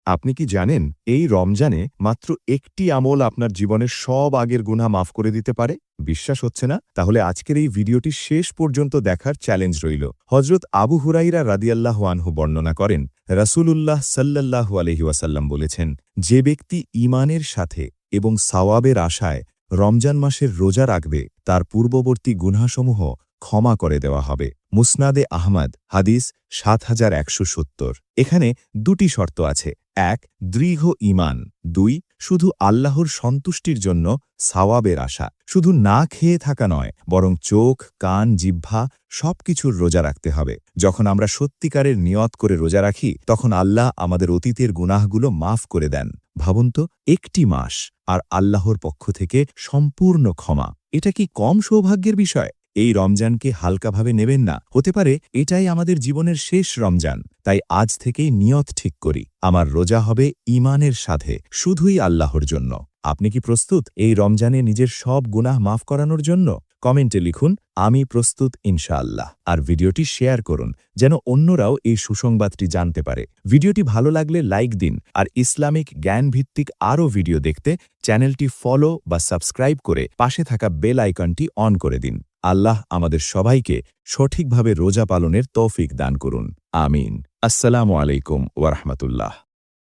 আপনি কি জানেন এই রমজানে মাত্র একটি আমল আপনার জীবনের সব আগের গুনাহ মাফ করে দিতে পারে? বিশ্বাস হচ্ছে না? তাহলে আজকের এই ভিডিওটি শেষ পর্যন্ত দেখার চ্যালেঞ্জ রইল। হজরত আবু হুরাইরা রাদিয়াল্লাহু আনহু বর্ণনা করেন, রাসূলুল্লাহ সাল্লাল্লাহু আলাইহি ওয়াসাল্লাম বলেছেন, যে ব্যক্তি ঈমানের সাথে এবং সাওয়াবের আশায় রমজান মাসের রোজা রাখবে, তার পূর্ববর্তী গুনাহসমূহ ক্ষমা করে দেওয়া হবে। মুসনাদে আহমদ হাদিস ৭১৭০। এখানে দুটি শর্ত আছে। ১. দৃঢ় ঈমান। ২. শুধু আল্লাহর সন্তুষ্টির জন্য সাওয়াবের আশা। শুধু না খেয়ে থাকা নয়, বরং চোখ, কান, জিহ্বা সবকিছুর রোজা রাখতে হবে। যখন আমরা সত্যিকারের নিয়ত করে রোজা রাখি, তখন আল্লাহ আমাদের অতীতের গুনাহগুলো মাফ করে দেন। ভাবুন তো, একটি মাস আর আল্লাহর পক্ষ থেকে সম্পূর্ণ ক্ষমা। এটা কি কম সৌভাগ্যের বিষয়? এই রমজানকে হালকাভাবে নেবেন না। হতে পারে এটাই আমাদের জীবনের শেষ রমজান। তাই আজ থেকেই নিয়ত ঠিক করি, আমার রোজা হবে ঈমানের সাথে, শুধুই আল্লাহর জন্য। আপনি কি প্রস্তুত এই রমজানে নিজের সব গুনাহ মাফ করানোর জন্য? কমেন্টে লিখুন, আমি প্রস্তুত ইনশাআল্লাহ। আর ভিডিওটি শেয়ার করুন, যেন অন্যরাও এই সুসংবাদটি জানতে পারে। ভিডিওটি ভালো লাগলে লাইক দিন, আর ইসলামিক জ্ঞানভিত্তিক আরও ভিডিও দেখতে চ্যানেলটি ফলো বা সাবস্ক্রাইব করে পাশে থাকা বেল আইকনটি অন করে দিন। আল্লাহ আমাদের সবাইকে সঠিকভাবে রোজা পালনের তৌফিক দান করুন। আমিন। আসসালামু আলাইকুম ওয়া রাহমাতুল্লাহ।